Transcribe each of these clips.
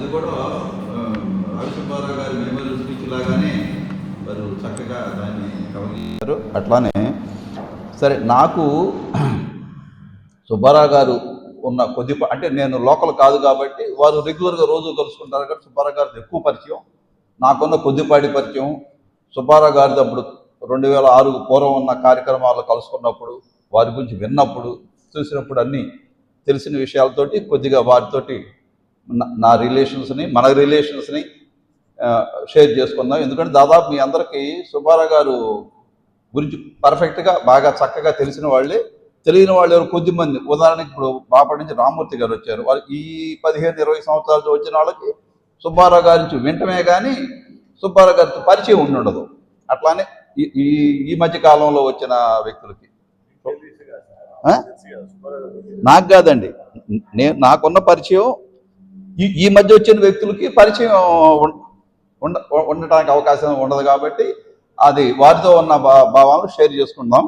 అది కూడా రాజసుబ్బారావు గారి మెమోరియల్ స్పీచ్ లాగానే వారు చక్కగా దాన్ని కవర్ చేశారు. అట్లానే సరే, నాకు సుబ్బారావు గారు ఉన్న కొద్ది అంటే నేను లోకల్ కాదు కాబట్టి వారు రెగ్యులర్గా రోజు కలుసుకుంటారు కాబట్టి సుబ్బారావు గారిది ఎక్కువ పరిచయం. నాకున్న కొద్దిపాటి పరిచయం సుబ్బారావు గారిది అప్పుడు 2006 పూర్వం ఉన్న కార్యక్రమాలు కలుసుకున్నప్పుడు, వారి గురించి విన్నప్పుడు, చూసినప్పుడు అన్నీ తెలిసిన విషయాలతోటి కొద్దిగా వారితోటి నా రిలేషన్స్ని, మన రిలేషన్స్ని షేర్ చేసుకుందాం. ఎందుకంటే దాదాపు మీ అందరికీ సుబ్బారావు గారు గురించి పర్ఫెక్ట్గా బాగా చక్కగా తెలిసిన వాళ్ళే. తెలియని వాళ్ళు ఎవరు కొద్దిమంది. ఉదాహరణకి ఇప్పుడు బాపటి నుంచి రామ్మూర్తి గారు వచ్చారు. వాళ్ళు ఈ 15-20 సంవత్సరాలతో వచ్చిన వాళ్ళకి సుబ్బారావు గారి నుంచి వింటమే కానీ సుబ్బారావు గారికి పరిచయం ఉండదు. అట్లానే ఈ మధ్య కాలంలో వచ్చిన వ్యక్తులకి నాకు కాదండి, నాకున్న పరిచయం ఈ మధ్య వచ్చిన వ్యక్తులకి పరిచయం ఉండటానికి అవకాశం ఉండదు కాబట్టి అది వారితో ఉన్న భావాలను షేర్ చేసుకుందాం.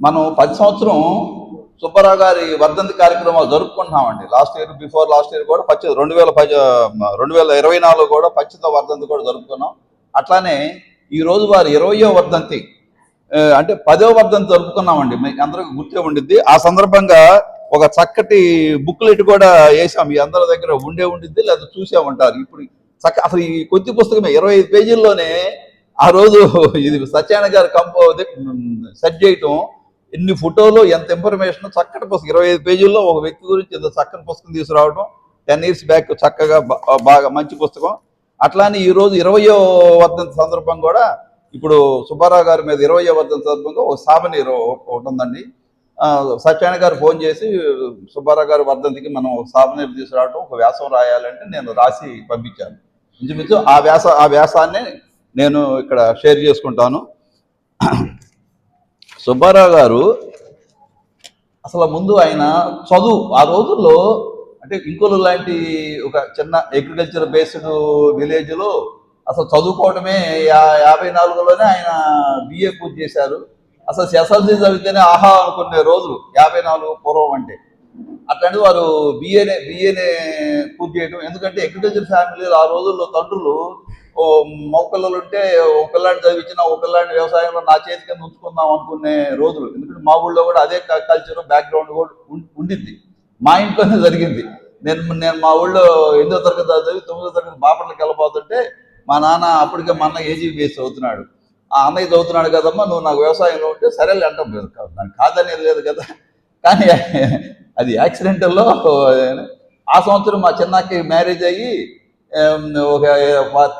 మనం 10 సంవత్సరం సుబ్బారావు గారి వర్ధంతి కార్యక్రమాలు జరుపుకుంటున్నామండి. లాస్ట్ ఇయర్ కూడా 2024 కూడా 10వ వర్ధంతి కూడా జరుపుకున్నాం. అట్లానే ఈరోజు వారి 20వ వర్ధంతి అంటే 10వ వర్ధంతి జరుపుకున్నామండి. మీకు అందరికి గుర్తే ఉండిద్ది. ఆ సందర్భంగా ఒక చక్కటి బుక్లెట్ కూడా వేసాం. మీ అందరి దగ్గర ఉండిద్ది లేదా చూసే ఉంటారు. ఇప్పుడు అసలు ఈ కొద్ది పుస్తకమే 25 పేజీల్లోనే ఆ రోజు ఇది సత్యాన గారు సెట్ చేయటం, ఎన్ని ఫోటోలు, ఎంత ఇన్ఫర్మేషన్, చక్కటి పుస్తకం 25 పేజీల్లో ఒక వ్యక్తి గురించి ఎంత చక్కటి పుస్తకం తీసుకురావడం 10 years బ్యాక్ చక్కగా బాగా మంచి పుస్తకం. అట్లానే ఈరోజు 20వ వర్ధంతి సందర్భం కూడా ఇప్పుడు సుబ్బారావు గారి మీద 20వ వర్ధంతి సందర్భంగా ఒక సావనీర్ ఒకటి ఉందండి. సత్యాన గారు ఫోన్ చేసి సుబ్బారావు గారి వర్ధంతికి మనం ఒక సావనీర్ తీసుకురావడం, ఒక వ్యాసం రాయాలంటే నేను రాసి పంపించాను. ఇంచుమించు ఆ వ్యాసాన్ని నేను ఇక్కడ షేర్ చేసుకుంటాను. సుబ్బారావు గారు అసలు ముందు ఆయన చదువు ఆ రోజుల్లో అంటే ఇంకోలు లాంటి ఒక చిన్న అగ్రికల్చర్ బేస్డ్ విలేజ్లో అసలు చదువుకోవడమే 54లోనే ఆయన బిఏ పూర్తి చేశారు. అసలు ఎస్ఎల్సీ చదివితేనే ఆహా అనుకునే రోజులు 54 పూర్వం అంటే. అట్లాంటి వారు బిఏనే పూర్తి చేయడం. ఎందుకంటే అగ్రికల్చర్ ఫ్యామిలీలు ఆ రోజుల్లో తండ్రులు మగ పిల్లలు ఉంటే ఒక పిల్లాడిని చదివించిన ఒక పిల్లాడిని వ్యవసాయంలో నా చేతి కింద ఉంచుకుందాం అనుకునే రోజులు. ఎందుకంటే మా ఊళ్ళో కూడా అదే కల్చర్ బ్యాక్గ్రౌండ్ కూడా ఉండిద్ది. మా ఇంట్లోనే జరిగింది. నేను మా ఊళ్ళో 8వ తరగతి చదివి 9వ తరగతి బాపట్లకి వెళ్ళబోతుంటే మా నాన్న అప్పటికే మా అన్న ఏజీబీఎస్ చదువుతున్నాడు. ఆ అన్నయ్య చదువుతున్నాడు కదమ్మా, నువ్వు నాకు వ్యవసాయంలో ఉంటే సరేలే అంటాం. దానికి కాదనేది లేదు కదా. కానీ అది యాక్సిడెంటల్లో ఆ సంవత్సరం మా చిన్నకి మ్యారేజ్ అయ్యి ఒక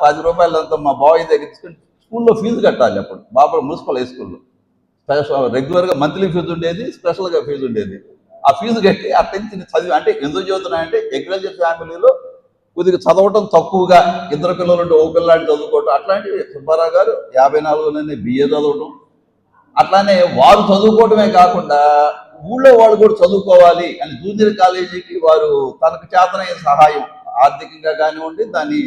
10 రూపాయలంతా మా బాయ్ దగ్గర తీసుకుని స్కూల్లో ఫీజు కట్టాలి. అప్పుడు బాపట్ల మున్సిపల్ హై స్కూల్లో రెగ్యులర్గా మంత్లీ ఫీజు ఉండేది, స్పెషల్గా ఫీజు ఉండేది. ఆ ఫీజు కట్టి అట్టంచి చదివి అంటే ఎందుకు చదువుతున్నాయంటే అగ్రికల్చర్ ఫ్యామిలీలో కొద్దిగా చదవటం తక్కువగా, 2 పిల్లలు ఉంటే ఒక పిల్లాడిని చదువుకోవటం. అట్లాంటి సుబ్బారావు గారు 54లోనే బిఏ చదవటం. అట్లానే వారు చదువుకోవటమే కాకుండా ఊళ్ళో వాళ్ళు కూడా చదువుకోవాలి అని జూనియర్ కాలేజీకి వారు తనకు చేతనైన సహాయం ఆర్థికంగా కానివ్వండి, దాని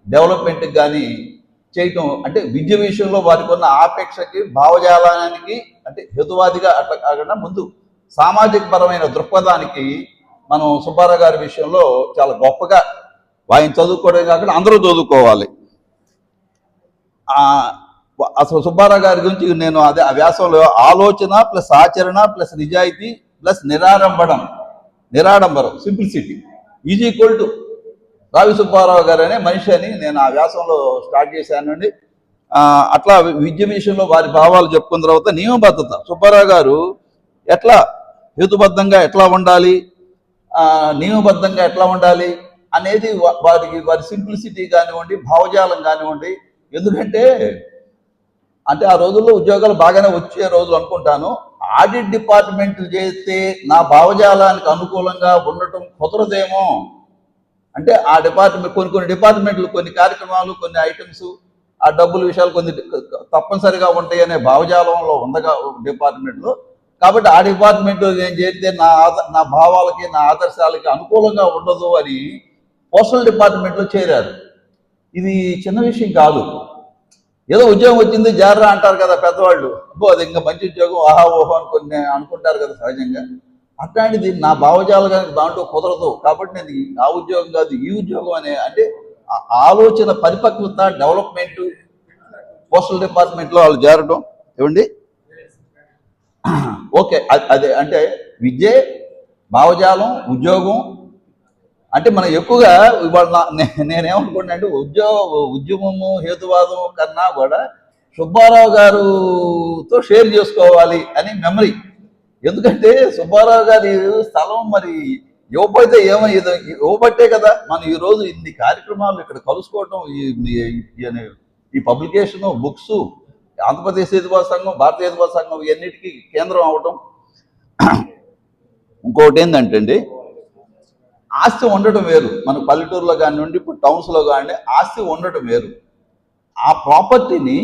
డెవలప్మెంట్కి కానీ చేయటం. అంటే విద్య విషయంలో వారికి ఉన్న ఆపేక్షకి, భావజాలానికి అంటే హేతువాదిగా అట్లా కాకుండా ముందు సామాజిక పరమైన దృక్పథానికి మనం సుబ్బారావు గారి విషయంలో చాలా గొప్పగా ఆయన చదువుకోవడమే కాకుండా అందరూ చదువుకోవాలి. అసలు సుబ్బారావు గారి గురించి నేను అదే ఆ వ్యాసంలో ఆలోచన ప్లస్ ఆచరణ ప్లస్ నిజాయితీ ప్లస్ నిరాడంబరం simplicity is equal to Ravi Subbarao గారు అనే మనిషి అని నేను ఆ వ్యాసంలో స్టార్ట్ చేశానండి. అట్లా విద్య విషయంలో వారి భావాలు చెప్పుకున్న తర్వాత నియమబద్ధత, సుబ్బారావు గారు ఎట్లా హేతుబద్ధంగా ఎట్లా ఉండాలి, నియమబద్ధంగా ఎట్లా ఉండాలి అనేది వారి సింప్లిసిటీ కానివ్వండి, భావజాలం కానివ్వండి. ఎందుకంటే అంటే ఆ రోజుల్లో ఉద్యోగాలు బాగానే వచ్చే రోజులు అనుకుంటాను. ఆడిట్ డిపార్ట్మెంట్ చేస్తే నా భావజాలానికి అనుకూలంగా ఉండటం కుదరదేమో. అంటే ఆ డిపార్ట్మెంట్ కొన్ని డిపార్ట్మెంట్లు కొన్ని కార్యక్రమాలు, కొన్ని ఐటమ్స్, ఆ డబ్బుల విషయాలు కొన్ని తప్పనిసరిగా ఉంటాయి అనే భావజాలంలో ఉందగా డిపార్ట్మెంట్లో. కాబట్టి ఆ డిపార్ట్మెంట్లో నేను చేస్తే నా భావాలకి, నా ఆదర్శాలకి అనుకూలంగా ఉండదు అని పోస్టల్ డిపార్ట్మెంట్లో చేరారు. ఇది చిన్న విషయం కాదు. ఏదో ఉద్యోగం వచ్చింది జార్రా అంటారు కదా పెద్దవాళ్ళు. అబ్బో అది ఇంకా మంచి ఉద్యోగం, ఆహా ఓహో అనుకుని అనుకుంటారు కదా సహజంగా. అట్లాంటిది నా భావజాలం కనుక దాంట్లో కుదరదు కాబట్టి నేను ఆ ఉద్యోగం కాదు ఈ ఉద్యోగం అనే అంటే ఆలోచన పరిపక్వత డెవలప్మెంట్ పోస్టల్ డిపార్ట్మెంట్లో వాళ్ళు చేరడం ఏమండి ఓకే అదే అంటే విద్య భావజాలం ఉద్యోగం అంటే మనం ఎక్కువగా ఇవాళ నేనేమనుకుంటున్నా అంటే ఉద్యమము హేతువాదం కన్నా కూడా సుబ్బారావు గారుతో షేర్ చేసుకోవాలి అని మెమరీ. ఎందుకంటే సుబ్బారావు గారి స్థలం మరి ఇవ్వబోతే ఏమయ్యేదో ఇవ్వబట్టే కదా మనం ఈరోజు ఇన్ని కార్యక్రమాలు ఇక్కడ కలుసుకోవటం ఈ పబ్లికేషను బుక్స్ ఆంధ్రప్రదేశ్ హేతువాద సంఘం భారతీయ హేతువాద సంఘం ఇవన్నిటికీ కేంద్రం అవటం. ఇంకోటి ఏంటంటే ఆస్తి ఉండటం వేరు, మన పల్లెటూరులో కానివ్వండి ఇప్పుడు టౌన్స్లో కానివ్వండి ఆస్తి ఉండటం వేరు. ఆ ప్రాపర్టీని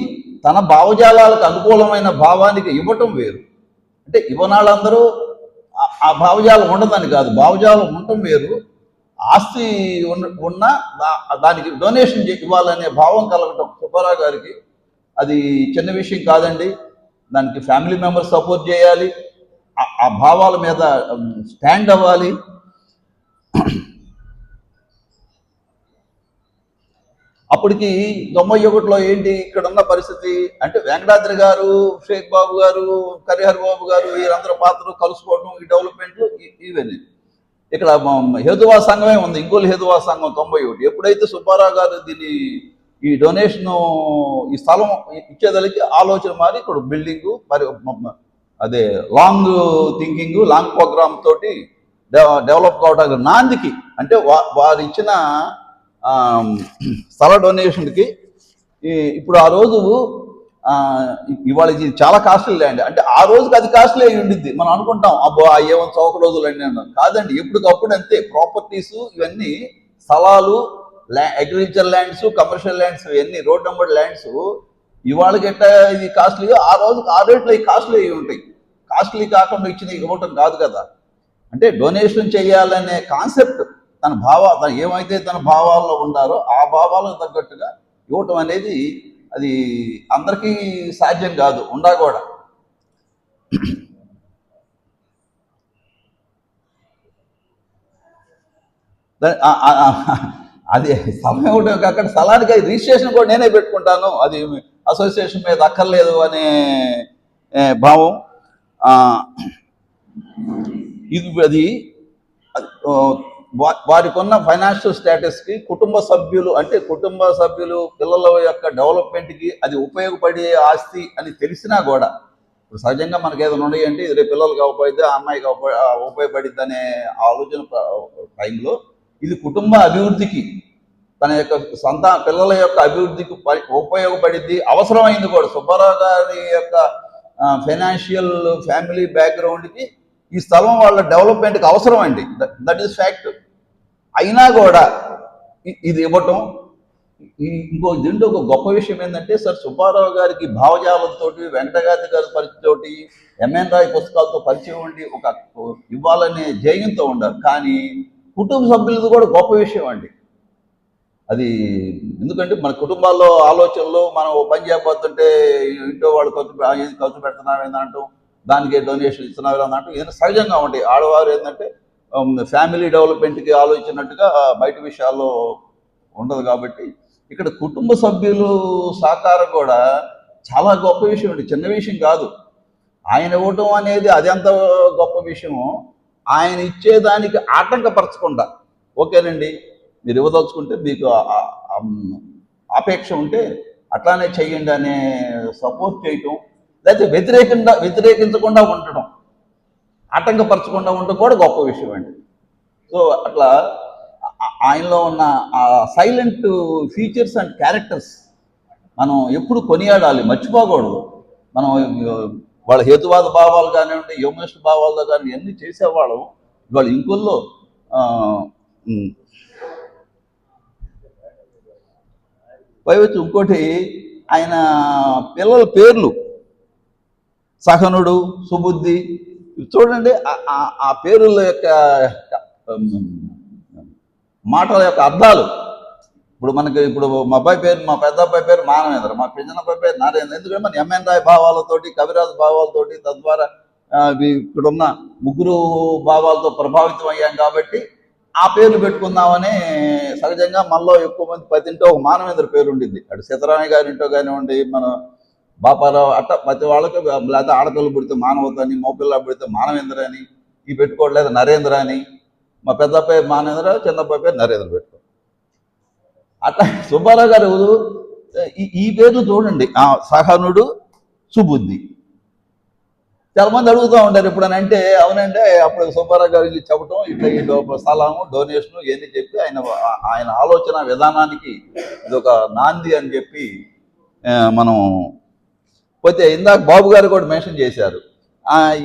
తన భావజాలాలకు అనుకూలమైన భావానికి ఇవ్వటం వేరు. అంటే ఇవ్వనాళ్ళందరూ ఆ భావజాలం ఉండదని కాదు, భావజాలం ఉండటం వేరు. ఆస్తి ఉన్న దానికి డొనేషన్ ఇవ్వాలనే భావం కలగటం సుబ్బారావు గారికి అది చిన్న విషయం కాదండి. దానికి ఫ్యామిలీ మెంబర్స్ సపోర్ట్ చేయాలి, ఆ భావాల మీద స్టాండ్ అవ్వాలి. అప్పటికి 91లో ఏంటి ఇక్కడ ఉన్న పరిస్థితి అంటే వెంకటాద్రి గారు, షేక్ బాబు గారు, కరిహర్ బాబు గారు వీరందరూ పాత్రలు కలుసుకోవడం, ఈ డెవలప్మెంట్లు ఇవన్నీ. ఇక్కడ హేతువాద సంఘమే ఉంది, ఇంకోలు హేతువాద సంఘం 91. ఎప్పుడైతే సుబ్బారావు గారు దీన్ని ఈ డొనేషను ఈ స్థలం ఇచ్చేదానికి ఆలోచన మారి ఇక్కడ బిల్డింగు మరి అదే లాంగ్ థింకింగ్ లాంగ్ ప్రోగ్రామ్ తోటి డెవలప్ కావడానికి నాందికి అంటే వారు ఇచ్చిన స్థల డొనేషన్కి ఇప్పుడు ఆ రోజు ఇవాళ ఇది చాలా కాస్ట్లీ ల్యాండ్ అంటే ఆ రోజుకి అది కాస్ట్లీ అయి ఉండిద్ది. మనం అనుకుంటాం అబ్బో ఏమో చౌక రోజులు అండి అన్నాం, కాదండి ఎప్పటికప్పుడు అంతే. ప్రాపర్టీస్ ఇవన్నీ స్థలాలు అగ్రికల్చర్ ల్యాండ్స్ కమర్షియల్ ల్యాండ్స్ ఇవన్నీ రోడ్ నెంబర్ ల్యాండ్స్ ఇవాళ గట్ట ఇది కాస్ట్లీగా ఆ రోజుకి ఆ రేట్లో ఈ కాస్ట్లీ అయి ఉంటాయి. కాస్ట్లీ కాకుండా ఇచ్చిన ఇవ్వటం కాదు కదా. అంటే డొనేషన్ చేయాలనే కాన్సెప్ట్ తను ఏమైతే తన భావాల్లో ఉండారో ఆ భావాలకు తగ్గట్టుగా ఇవ్వటం అనేది అది అందరికీ సాధ్యం కాదు, ఉండా కూడా. అది స్థలం ఇవ్వడం అక్కడ స్థలానికి రిజిస్ట్రేషన్ కూడా నేనే పెట్టుకుంటాను, అది అసోసియేషన్ మీద అక్కర్లేదు అనే భావం. అది వారికి ఉన్న ఫైనాన్షియల్ స్టేటస్కి కుటుంబ సభ్యులు పిల్లల యొక్క డెవలప్మెంట్కి అది ఉపయోగపడే ఆస్తి అని తెలిసినా కూడా ఇప్పుడు సహజంగా మనకి ఏదైనా ఉన్నాయంటే ఇది రేపు పిల్లలు కాకపోతే ఆ అమ్మాయికి ఉపయోగపడిద్ది అనే ఆలోచన టైంలో ఇది కుటుంబ అభివృద్ధికి తన యొక్క పిల్లల యొక్క అభివృద్ధికి ఉపయోగపడిద్ది, అవసరమైంది కూడా. సుబ్బారావు గారి యొక్క ఫైనాన్షియల్ ఫ్యామిలీ బ్యాక్గ్రౌండ్కి ఈ స్థలం వాళ్ళ డెవలప్మెంట్కి అవసరం అండి, దట్ ఈస్ ఫ్యాక్ట్. అయినా కూడా ఇది ఇవ్వటం. దీంట్లో ఒక గొప్ప విషయం ఏంటంటే సార్ సుబ్బారావు గారికి భావజాలంతో వెంకటగారి గారి పరిచయంతోటి ఎంఎన్ రాయ్ పుస్తకాలతో పరిచయం ఉండి ఒక ఇవ్వాలనే జయంతో ఉండాలి. కానీ కుటుంబ సభ్యులది కూడా గొప్ప విషయం అండి అది. ఎందుకంటే మన కుటుంబాల్లో ఆలోచనలు మనం పని చేయబోతుంటే ఇంట్లో వాళ్ళు ఖర్చు పెడుతున్నాం ఏంటంటాం, దానికి డొనేషన్ ఇస్తున్నారు అన్నట్టు ఏదైనా సహజంగా ఉంటాయి. ఆడవారు ఏంటంటే ఫ్యామిలీ డెవలప్మెంట్కి ఆలోచించినట్టుగా బయట విషయాల్లో ఉండదు. కాబట్టి ఇక్కడ కుటుంబ సభ్యులు సహకారం కూడా చాలా గొప్ప విషయం అండి, చిన్న విషయం కాదు. ఆయన ఇవ్వటం అనేది అదెంత గొప్ప విషయమో ఆయన ఇచ్చేదానికి ఆటంకపరచకుండా ఓకేనండి మీరు ఇవ్వదలుచుకుంటే మీకు ఆపేక్ష ఉంటే అట్లానే చెయ్యండి అనే సపోర్ట్ చేయటం, లేకపోతే వ్యతిరేకించకుండా ఉండటం, ఆటంకపరచకుండా ఉండటం కూడా గొప్ప విషయం అండి. సో అట్లా ఆయనలో ఉన్న ఆ సైలెంట్ ఫీచర్స్ అండ్ క్యారెక్టర్స్ మనం ఎప్పుడు కొనియాడాలి, మర్చిపోకూడదు. మనం వాళ్ళ హేతువాద భావాలు కానివ్వండి హ్యూమనిస్ట్ భావాలతో కానీ ఎన్ని చేసేవాళ్ళం ఇవాళ ఇంకొల్లో పైవచ్చి ఇంకోటి ఆయన పిల్లల పేర్లు సహనుడు సుబుద్ధి చూడండి, ఆ పేరుల యొక్క మాటల యొక్క అర్థాలు. ఇప్పుడు మా అబ్బాయి పేరు, మా పెద్ద అబ్బాయి పేరు మానవేంద్ర, మా పెద్దన అబ్బాయి పేరు నారాయణ. ఎందుకంటే మన ఎంఎన్ రాయ్ భావాలతోటి కవిరాజు భావాలతోటి తద్వారా ఇక్కడున్న ముగ్గురు భావాలతో ప్రభావితం అయ్యాం కాబట్టి ఆ పేర్లు పెట్టుకుందామని సహజంగా మనలో ఎక్కువ మంది ప్రతింటో ఒక మానవేంద్ర పేరు ఉండింది. అటు సీతారామయ్య గారి ఇంటో కానివ్వండి, మన బాపారావు అట్ట ప్రతి వాళ్ళకి, లేకపోతే ఆడపిల్ల పుడితే మానవత అని, మోపిల్ల పుడితే మానవేంద్ర అని ఈ పెట్టుకోవడం, లేదా నరేంద్ర అని. మా పెద్ద పేరు మానేంద్ర, చిన్నబ్బాయి పేరు నరేంద్ర పెట్టుకో. అట్లా సుబ్బారావు గారు ఈ పేర్లు చూడండి, సహనుడు, సుబుద్ధి. చాలా మంది అడుగుతూ ఉంటారు ఎప్పుడని అంటే, అవునంటే అప్పుడు సుబ్బారావు గారికి చెప్పడం ఇట్లా ఈ స్థలము డొనేషన్ ఇవన్నీ చెప్పి ఆయన ఆలోచన విధానానికి ఇది ఒక నాంది అని చెప్పి మనం పోతే ఇందాక బాబు గారు కూడా మెన్షన్ చేశారు.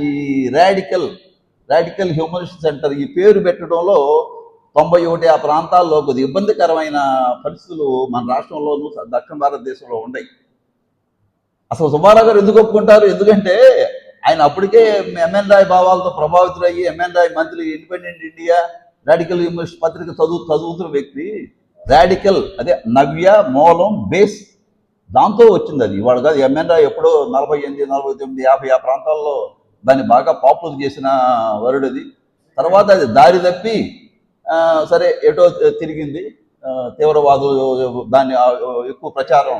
ఈ రాడికల్ హ్యూమనిస్ట్ సెంటర్ ఈ పేరు పెట్టడంలో 91 ఆ ప్రాంతాల్లో కొద్ది ఇబ్బందికరమైన పరిస్థితులు మన రాష్ట్రంలోనూ దక్షిణ భారతదేశంలో ఉన్నాయి. అసలు సుబ్బారావు గారు ఎందుకు ఒప్పుకుంటారు? ఎందుకంటే ఆయన అప్పటికే ఎంఎన్ రాయ్ భావాలతో ప్రభావితులయ్యి ఎంఎన్ రాయ్ మంత్రి, ఇండిపెండెంట్ ఇండియా, రాడికల్ హ్యూమనిస్ట్ పత్రిక చదువుతున్న వ్యక్తి. రాడికల్ అదే నవ్య, మూలం, బేస్, దాంతో వచ్చింది అది. ఇవాళ కాదు, ఎంఎన్ రాయ్ ఎప్పుడో 48, 49, 50 ఆ ప్రాంతాల్లో దాన్ని బాగా పాపులర్ చేసిన వరుడది. తర్వాత అది దారి తప్పి సరే ఎటో తిరిగింది, తీవ్రవాదులు దాన్ని ఎక్కువ ప్రచారం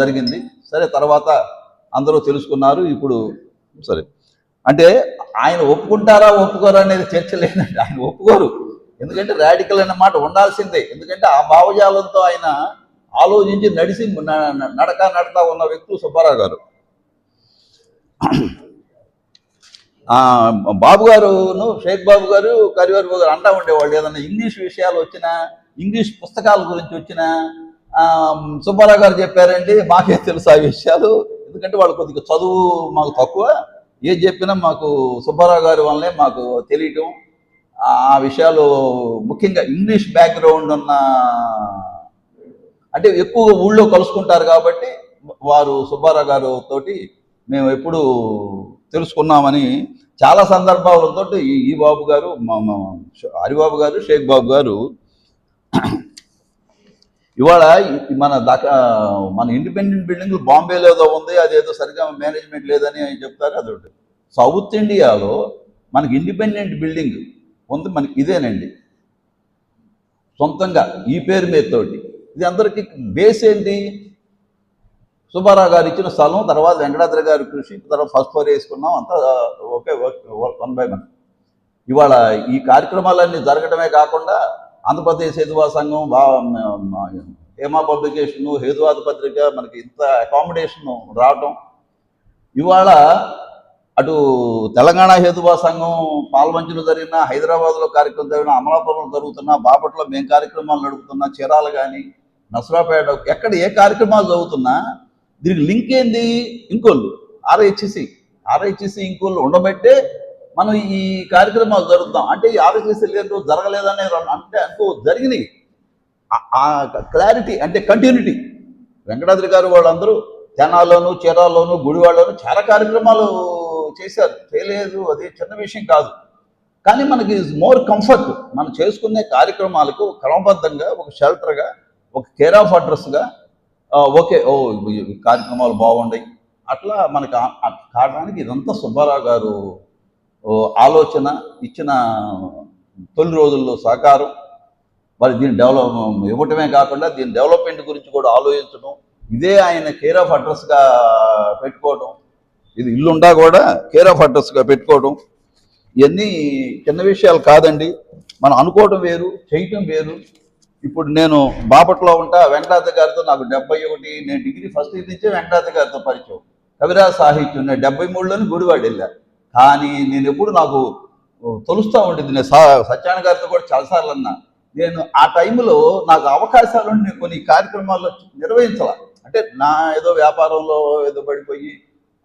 జరిగింది. సరే తర్వాత అందరూ తెలుసుకున్నారు. ఇప్పుడు సరే అంటే ఆయన ఒప్పుకుంటారా ఒప్పుకోరా అనేది చర్చ లేదండి. ఆయన ఒప్పుకోరు, ఎందుకంటే రాడికల్ అనే మాట ఉండాల్సిందే. ఎందుకంటే ఆ భావజాలంతో ఆయన ఆలోచించి నడతా ఉన్న వ్యక్తులు సుబ్బారావు గారు. బాబు గారును, షేక్ బాబు గారు, కరివారి బాబు గారు అంటా ఉండేవాళ్ళు, ఏదన్నా ఇంగ్లీష్ విషయాలు వచ్చినా, ఇంగ్లీష్ పుస్తకాల గురించి వచ్చినా సుబ్బారావు గారు చెప్పారండి, మాకే తెలుసు ఆ విషయాలు. ఎందుకంటే వాళ్ళు కొద్దిగా చదువు మాకు తక్కువ, ఏది చెప్పినా మాకు సుబ్బారావు గారి వల్లనే మాకు తెలియటం. ఆ విషయాలు ముఖ్యంగా ఇంగ్లీష్ బ్యాక్గ్రౌండ్ ఉన్న, అంటే ఎక్కువగా ఊళ్ళో కలుసుకుంటారు కాబట్టి వారు సుబ్బారావు గారు తోటి మేము ఎప్పుడు తెలుసుకున్నామని చాలా సందర్భాలతో ఈ బాబు గారు, హరిబాబు గారు, షేక్ బాబు గారు ఇవాళ మన ఇండిపెండెంట్ బిల్డింగ్ బాంబేలో ఏదో ఉంది, అదేదో సరిగ్గా మేనేజ్మెంట్ లేదని చెప్తారు. అదొకటి. సౌత్ ఇండియాలో మనకి ఇండిపెండెంట్ బిల్డింగ్ ఉంది, మనకి ఇదేనండి సొంతంగా ఈ పేరు మీద తోటి. ఇది అందరికీ బేస్ ఏంటి? సుబ్బారావు గారు ఇచ్చిన స్థలం, తర్వాత వెంకటాద్రి గారి కృషి, తర్వాత ఫస్ట్ ఫ్లోర్ వేసుకున్నాం, అంతా ఓకే 1/1. ఇవాళ ఈ కార్యక్రమాలన్నీ జరగడమే కాకుండా ఆంధ్రప్రదేశ్ హేతువా సంఘం, హేమా పబ్లికేషన్, హేతువాద పత్రిక, మనకి ఇంత అకామిడేషన్ రావటం. ఇవాళ అటు తెలంగాణ హేతువా సంఘం పాల్వంచులు జరిగిన, హైదరాబాద్లో కార్యక్రమం జరిగిన, అమలాపురంలో జరుగుతున్నా, బాపట్ల మేము కార్యక్రమాలు నడుపుతున్నా, చీరాలు కానీ, నసరాపేట, ఎక్కడ ఏ కార్యక్రమాలు జరుగుతున్నా దీనికి లింక్ ఏంది? ఇంకోళ్ళు ఆర్ఐహెచ్సి ఇంకోళ్ళు ఉండబట్టే మనం ఈ కార్యక్రమాలు జరుగుతాం. అంటే ఈ ఆర్ఐహెచ్సి లేదు జరగలేదనే అంటే అనుకో, జరిగినాయి. ఆ క్లారిటీ అంటే కంటిన్యూటీ. వెంకటాద్రి గారు వాళ్ళందరూ తెనాల్లోను, చీరాల్లోను, గుడివాడలోను చాలా కార్యక్రమాలు చేశారు, చేయలేదు, అది చిన్న విషయం కాదు. కానీ మనకి మోర్ కంఫర్ట్, మనం చేసుకునే కార్యక్రమాలకు క్రమబద్ధంగా ఒక షెల్టర్గా, ఒక కేర్ ఆఫ్ అడ్రస్గా, ఓకే కార్యక్రమాలు బాగుంటాయి అట్లా మనకు కావడానికి ఇదంతా సుబ్బారావు గారు ఆలోచన, ఇచ్చిన తొలి రోజుల్లో సహకారం. మరి దీన్ని ఇవ్వటమే కాకుండా దీని డెవలప్మెంట్ గురించి కూడా ఆలోచించడం, ఇదే ఆయన కేర్ ఆఫ్ అడ్రస్గా పెట్టుకోవడం, ఇది ఇల్లుండా కూడా కేర్ ఆఫ్ అడ్రస్గా పెట్టుకోవడం, ఇవన్నీ చిన్న విషయాలు కాదండి. మనం అనుకోవటం వేరు, చేయటం వేరు. ఇప్పుడు నేను బాపట్లో ఉంటా, వెంకటాద్రి గారితో నాకు 71, నేను డిగ్రీ ఫస్ట్ ఇయర్ నుంచే వెంకటాద్రి గారితో పరిచయం. కవిరాజ సాహిత్యం నేను 73లోని గుడివాడ వెళ్ళా. కానీ నేను ఎప్పుడు నాకు తొలుస్తూ ఉండేది, నేను సత్యనారాయణ గారితో కూడా చాలాసార్లు అన్నా, నేను ఆ టైంలో నాకు అవకాశాలు నేను కొన్ని కార్యక్రమాల్లో నిర్వహించాల. అంటే నా ఏదో వ్యాపారంలో ఏదో పడిపోయి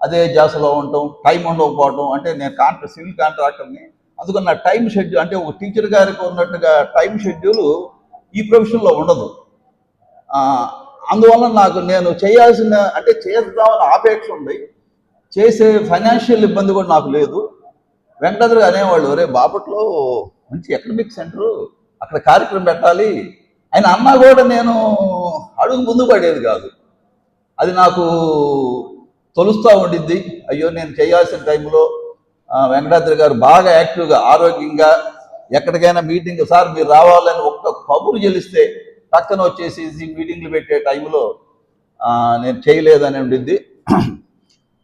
అదే జాసలో ఉండటం, టైం ఉండకపోవటం. అంటే నేను సివిల్ కాంట్రాక్టర్ని, అందుకని నా టైం షెడ్యూల్, అంటే ఒక టీచర్ గారికి ఉన్నట్టుగా టైం షెడ్యూల్ ఈ ప్రొఫెషన్లో ఉండదు. అందువల్ల నాకు నేను చేయాల్సిన, అంటే చేద్దామని ఆపేక్ష ఉంది, చేసే ఫైనాన్షియల్ ఇబ్బంది కూడా నాకు లేదు. వెంకటాద్రి అనేవాళ్ళు, ఒరే బాపట్లో మంచి ఎకడమిక్ సెంటరు, అక్కడ కార్యక్రమం పెట్టాలి ఆయన అన్నా కూడా నేను అడుగు ముందు పడేది కాదు. అది నాకు తొలుస్తూ ఉండిద్ది. అయ్యో నేను చేయాల్సిన టైంలో వెంకటాద్రి గారు బాగా యాక్టివ్గా ఆరోగ్యంగా ఎక్కడికైనా మీటింగ్ సార్ మీరు రావాలని ఒక్క కబురు చెల్లిస్తే పక్కన వచ్చేసి మీటింగ్లు పెట్టే టైంలో నేను చేయలేదని ఉండిద్ది.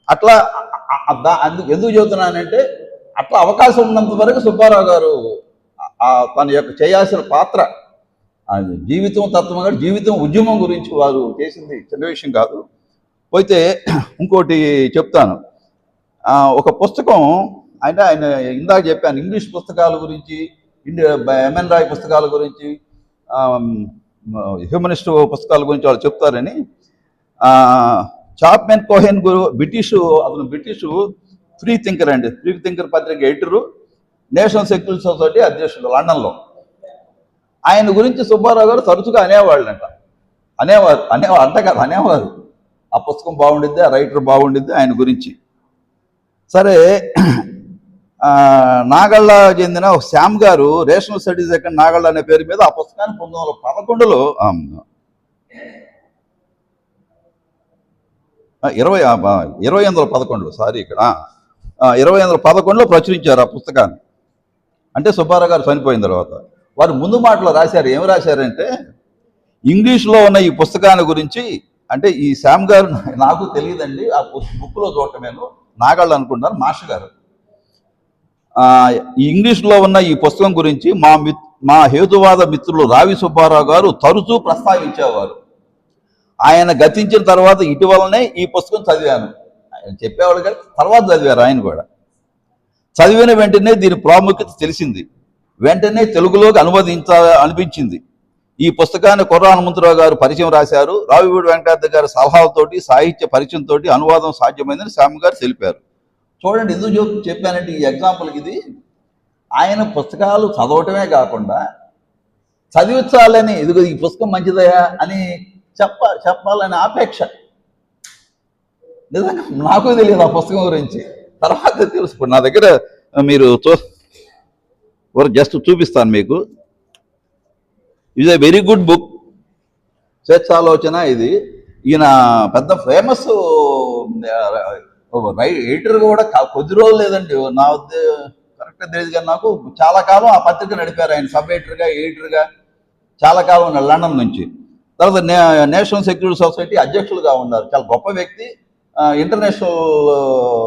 అట్లా ఎందుకు చెబుతున్నానంటే అట్లా అవకాశం ఉన్నంత వరకు సుబ్బారావు గారు తన యొక్క చేయాల్సిన పాత్ర జీవితం తత్వం కాదు, జీవితం ఉద్యమం గురించి వారు చేసింది చిన్న విషయం కాదు. పోతే ఇంకోటి చెప్తాను. ఒక పుస్తకం ఆయన ఇందాక చెప్పాను, ఇంగ్లీష్ పుస్తకాల గురించి, ఎంఎన్ రాయ్ పుస్తకాల గురించి, హ్యూమనిస్ట్ పుస్తకాల గురించి వాళ్ళు చెప్తారని. చాప్మెన్ కోహెన్ గురు అతను బ్రిటిషు ఫ్రీ థింకర్ అండి, ఫ్రీ థింకర్ పత్రిక ఎడిటరు, నేషనల్ సెక్యులర్ సొసైటీ అధ్యక్షుడు లండన్లో. ఆయన గురించి సుబ్బారావు గారు తరచుగా అనేవాళ్ళంట. అనేవారు ఆ పుస్తకం బాగుండిద్ది, ఆ రైటర్ బాగుండిద్ది ఆయన గురించి. సరే, నాగళ్ళ చెందిన ఒక శ్యామ్ గారు రేషనల్ స్టడీస్ ఎక్కడ నాగళ్ళ అనే పేరు మీద ఆ పుస్తకాన్ని 1911లో 2011 సారీ ఇక్కడ 2011లో ప్రచురించారు ఆ పుస్తకాన్ని. అంటే సుబ్బారావు గారు చనిపోయిన తర్వాత. వారు ముందు మాటలో రాశారు, ఏమి రాశారంటే, ఇంగ్లీష్లో ఉన్న ఈ పుస్తకాన్ని గురించి, అంటే ఈ శ్యామ్ గారు నాకు తెలియదండి, ఆ బుక్లో చూడటమేను, నాగాళ్ళు అనుకుంటారు మాస్టర్ గారు. ఈ ఇంగ్లీష్లో ఉన్న ఈ పుస్తకం గురించి మా హేతువాద మిత్రులు రావి సుబ్బారావు గారు తరచూ ప్రస్తావించేవారు. ఆయన గతించిన తర్వాత ఇటీవలనే ఈ పుస్తకం చదివాను. ఆయన చెప్పేవాళ్ళు కానీ తర్వాత చదివారు ఆయన కూడా. చదివిన వెంటనే దీని ప్రాముఖ్యత తెలిసింది. వెంటనే తెలుగులోకి అనిపించింది. ఈ పుస్తకాన్ని కుర్ర హనుమంతరావు గారు పరిచయం రాశారు. రావిపూడి వెంకటాద్రి గారి సలహాలతోటి, సాహిత్య పరిచయంతో అనువాదం సాధ్యమైందని శ్యామ్ గారు తెలిపారు. చూడండి, ఎందుకు చెప్పానంటే ఈ ఎగ్జాంపుల్కి ఇది, ఆయన పుస్తకాలు చదవటమే కాకుండా చదివించాలని, ఇదిగో ఈ పుస్తకం మంచిదయా అని చెప్పాలని ఆపేక్ష. నిజంగా నాకు తెలియదు ఆ పుస్తకం గురించి, తర్వాత తెలుసు. ఇప్పుడు నా దగ్గర మీరు జస్ట్ చూపిస్తాను మీకు. It a very good book, Swechalochana. ఇది ఈయన పెద్ద ఫేమస్ ఎడిటర్ కూడా కొద్ది రోజులు లేదండి, నా కరెక్ట్గా తెలియదు కానీ నాకు చాలా కాలం ఆ పత్రిక నడిపారు ఆయన, సబ్ ఎడిటర్గా చాలా కాలం లండన్ నుంచి. తర్వాత నేషనల్ సెక్యూరిటీ సొసైటీ అధ్యక్షులుగా ఉన్నారు. చాలా గొప్ప వ్యక్తి, ఇంటర్నేషనల్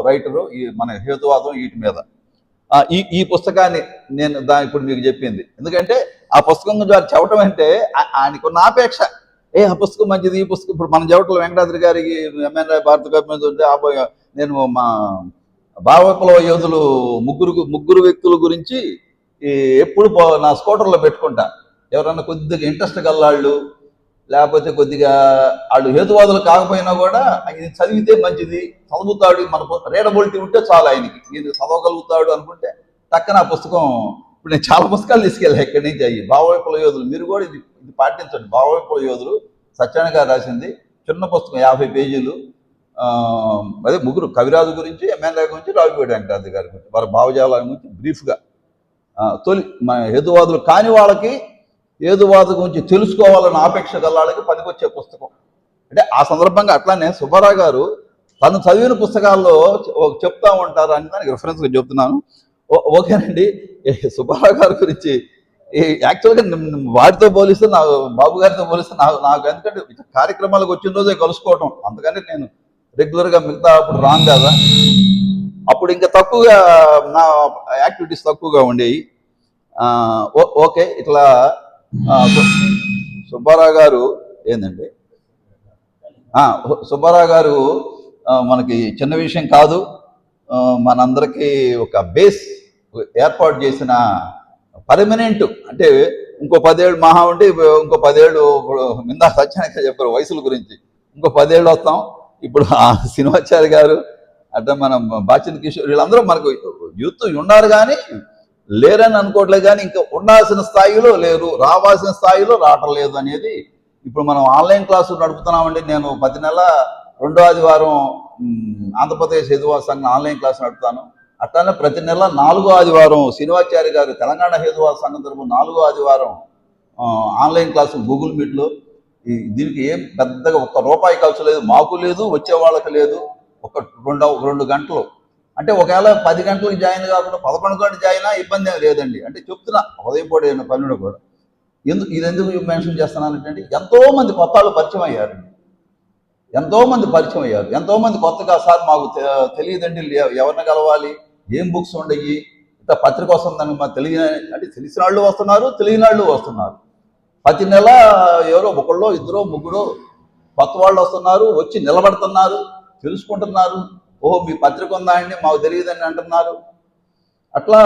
రైటరు మన హేతువాదం వీటి మీద. ఈ పుస్తకాన్ని నేను ఇప్పుడు మీకు చెప్పింది ఎందుకంటే ఆ పుస్తకం గురించి వారు చెప్పటం అంటే ఆయనకున్న ఆపేక్ష. ఆ పుస్తకం మంచిది, ఈ పుస్తకం ఇప్పుడు మన జవటల వెంకటాద్రి గారికి ఎంఎన్ రాయ్ భారత కవి మీద ఉంటే నేను మా భావవిప్లవ యోధులు ముగ్గురు వ్యక్తుల గురించి ఎప్పుడు నా స్కూటర్లో పెట్టుకుంటా. ఎవరన్నా కొద్దిగా ఇంట్రెస్ట్ గల్లాళ్ళు, లేకపోతే కొద్దిగా వాళ్ళు హేతువాదులు కాకపోయినా కూడా ఇది చదివితే మంచిది, చదువుతాడు, మన రీడబిలిటీ ఉంటే చాలు ఆయనకి, ఇది చదవగలుగుతాడు అనుకుంటే టక్కన ఆ పుస్తకం. ఇప్పుడు నేను చాలా పుస్తకాలు తీసుకెళ్ళా ఇక్కడి నుంచి అయ్యి. భావవిప్లవ యోధులు, మీరు కూడా ఇది పాటించండి. భావవిప్లవ యోధులు సత్యనారాయణ గారు రాసింది, చిన్న పుస్తకం, 50 పేజీలు. అదే ముగ్గురు, కవిరాజు గురించి, ఎంఎన్ రాయ్ గురించి, రావిపూడి వెంకటాద్రి గారి గురించి, వారి భావజాల గురించి బ్రీఫ్గా. మన హేతువాదులు కాని వాళ్ళకి హేతువాద గురించి తెలుసుకోవాలని ఆపేక్ష గల్లాళ్ళకి పనికొచ్చే పుస్తకం. అంటే ఆ సందర్భంగా అట్లానే సుబ్బారావు గారు తను చదివిన పుస్తకాల్లో చెప్తా ఉంటారు అని దానికి రిఫరెన్స్గా చెప్తున్నాను. ఓకేనండి. సుబ్బారావు గారి గురించి యాక్చువల్గా వారితో పోలిస్తే బాబు గారితో పోలిస్తే నాకు ఎందుకంటే కార్యక్రమాలకు వచ్చిన రోజే కలుసుకోవటం, అందుకని నేను రెగ్యులర్గా మిగతా అప్పుడు రాంగ్ కదా, అప్పుడు ఇంకా తక్కువగా నా యాక్టివిటీస్ తక్కువగా ఉండేవి. ఓకే, ఇట్లా సుబ్బారావు గారు ఏందండి, సుబ్బారావు గారు మనకి చిన్న విషయం కాదు, మనందరికీ ఒక బేస్ ఏర్పాటు చేసిన పర్మనెంట్. అంటే ఇంకో 10 ఏళ్ళు మహా ఉంటే ఇంకో 10 ఏళ్ళు, ఇప్పుడు మిందా సత్యానికి చెప్పారు వయసుల గురించి, ఇంకో 10 ఏళ్ళు వస్తాం. ఇప్పుడు శ్రీనివాచారి గారు అంటే మనం బాచిన్ కిషోర్ వీళ్ళందరూ మనకు యూత్ ఉన్నారు కానీ లేరని అనుకోవట్లేదు, కానీ ఇంకా ఉండాల్సిన స్థాయిలో లేరు, రావాల్సిన స్థాయిలో రావటం లేదు అనేది. ఇప్పుడు మనం ఆన్లైన్ క్లాసులు నడుపుతున్నామండి. నేను ప్రతి నెల 2వ ఆదివారం ఆంధ్రప్రదేశ్ హేతువాద సంఘం ఆన్లైన్ క్లాస్ నడుపుతాను. అట్లానే ప్రతి నెల 4వ ఆదివారం శ్రీనివాచారి గారు తెలంగాణ హేతువాద సంఘం తరపున 4వ ఆదివారం ఆన్లైన్ క్లాసులు గూగుల్ మీట్లో. దీనికి ఏం పెద్దగా ₹1 ఖర్చు లేదు, మాకు లేదు, వచ్చే వాళ్ళకి లేదు. ఒక 2 గంటలు. అంటే ఒకవేళ 10 గంటలకు జాయిన్ కాకుండా 11 గంటలు జాయిన్ ఇబ్బంది ఏమి లేదండి. అంటే చెప్తున్నా ఉదయం పూట ఏదైనా పనులు కూడా. ఇది ఎందుకు మెన్షన్ చేస్తున్నానంటే ఎంతో మంది కొత్త వాళ్ళు పరిచయం అయ్యారు. ఎంతో మంది కొత్తగా సార్ మాకు తెలియదండి, ఎవరిని కలవాలి, ఏం బుక్స్ ఉండయి, ఇట్లా పత్రిక వస్తుందని మాకు అంటే తెలిసిన వాళ్ళు వస్తున్నారు, తెలియని వాళ్ళు వస్తున్నారు. ప్రతి నెల ఎవరో ఒకళ్ళో ఇద్దరో ముగ్గురో కొత్త వాళ్ళు వస్తున్నారు, వచ్చి నిలబడుతున్నారు, తెలుసుకుంటున్నారు. ఓహో మీ పత్రిక ఉందా అండి, మాకు తెలియదని అంటున్నారు. అట్లా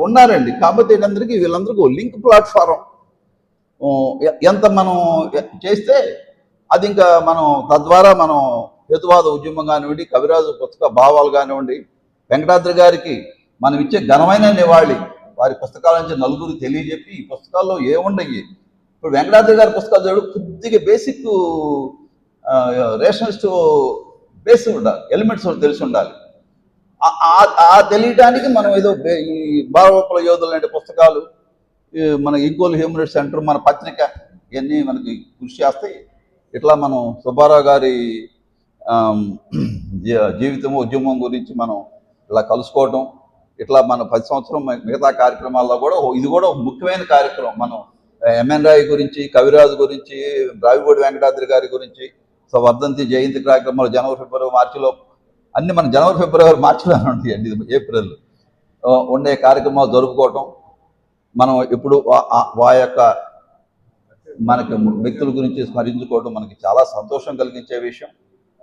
ఉన్నారండి. కాబట్టి వీళ్ళందరికీ లింక్ ప్లాట్ఫారం ఎంత మనం చేస్తే అది ఇంకా మనం తద్వారా మనం హేతువాద ఉద్యమం కానివ్వండి, కవిరాజు పుస్తక భావాలు కానివ్వండి, వెంకటాద్రి గారికి మనం ఇచ్చే ఘనమైన నివాళి. వారి పుస్తకాల నుంచి నలుగురు తెలియజెప్పి ఈ పుస్తకాల్లో ఏముండయి. ఇప్పుడు వెంకటాద్రి గారి పుస్తకాలు చూడు, కొద్దిగా బేసిక్ రేషనలిస్ట్ బేస్ ఉండాలి, ఎలిమెంట్స్ తెలిసి ఉండాలి. ఆ తెలియటానికి మనం ఏదో ఈ భారవోపల యోధులు లాంటి పుస్తకాలు, మన ఇంకోల్ హ్యూమన్ రైట్స్ సెంటర్, మన పత్రిక, ఇవన్నీ మనకి కృషి చేస్తాయి. ఇట్లా మనం సుబ్బారావు గారి జీవితము ఉద్యమం గురించి మనం ఇలా కలుసుకోవటం, ఇట్లా మన 10 సంవత్సరం మిగతా కార్యక్రమాల్లో కూడా ఇది కూడా ఒక ముఖ్యమైన కార్యక్రమం. మనం ఎంఎన్ రాయ్ గురించి, కవిరాజు గురించి, రావిపూడి వెంకటాద్రి గారి గురించి, సో వర్ధంతి జయంతి కార్యక్రమాలు జనవరి ఫిబ్రవరి మార్చిలో అన్ని మన జనవరి ఫిబ్రవరి మార్చిలో ఉంటాయండి, ఏప్రిల్ ఉండే కార్యక్రమాలు జరుపుకోవటం. మనం ఇప్పుడు యొక్క మనకి వ్యక్తుల గురించి స్మరించుకోవడం మనకి చాలా సంతోషం కలిగించే విషయం.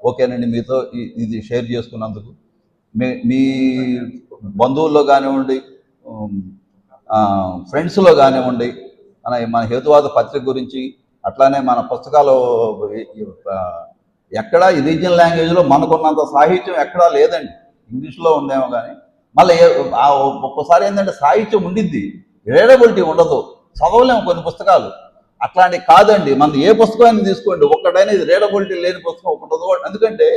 ఓకేనండి, మీతో ఇది షేర్ చేసుకున్నందుకు. మీ బంధువుల్లో కానివ్వండి, ఫ్రెండ్స్లో కానివ్వండి, మన హేతువాద పత్రిక గురించి, అట్లానే మన పుస్తకాలు ఎక్కడా ఈ రీజియనల్ లాంగ్వేజ్లో మనకున్నంత సాహిత్యం ఎక్కడా లేదండి. ఇంగ్లీష్లో ఉందేమో కానీ మళ్ళీ ఒక్కోసారి ఏంటంటే సాహిత్యం ఉండిద్ది, రీడబిలిటీ ఉండదు, చదవలేము కొన్ని పుస్తకాలు. అట్లాంటివి కాదండి, మన ఏ పుస్తకాన్ని తీసుకోండి, ఒక్కటైనా ఇది రీడబిలిటీ లేని పుస్తకం ఉండదు. ఎందుకంటే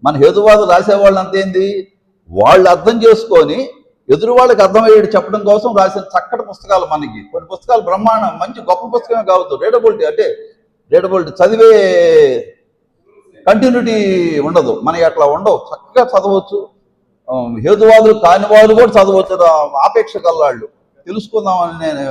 మన హేతువాదులు రాసేవాళ్ళు అంతేంది, వాళ్ళు అర్థం చేసుకొని ఎదురు వాళ్ళకి అర్థమయ్యేది చెప్పడం కోసం రాసిన చక్కటి పుస్తకాలు. మనకి కొన్ని పుస్తకాలు బ్రహ్మాండం మంచి గొప్ప పుస్తకమే కావచ్చు, రీడబిలిటీ అంటే రీడబిలిటీ చదివే కంటిన్యూటీ ఉండదు, మనకి అట్లా ఉండవు, చక్కగా చదవచ్చు. హేతువాదులు కాని వాళ్ళు కూడా చదవచ్చు, ఆపేక్ష కల్లాళ్ళు తెలుసుకుందామని నేను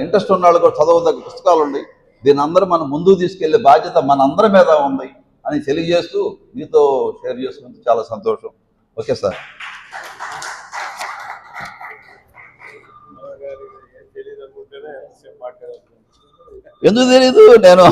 ఇంట్రెస్ట్ ఉన్న వాళ్ళు కూడా చదవదగ్గ పుస్తకాలు ఉన్నాయి. దీని అందరూ మనం ముందుకు తీసుకెళ్లే బాధ్యత మన అందరి మీద ఉంది అని తెలియజేస్తూ మీతో షేర్ చేసుకుంటూ చాలా సంతోషం. Okay sir. ఎందుకు తెలీదు, నేను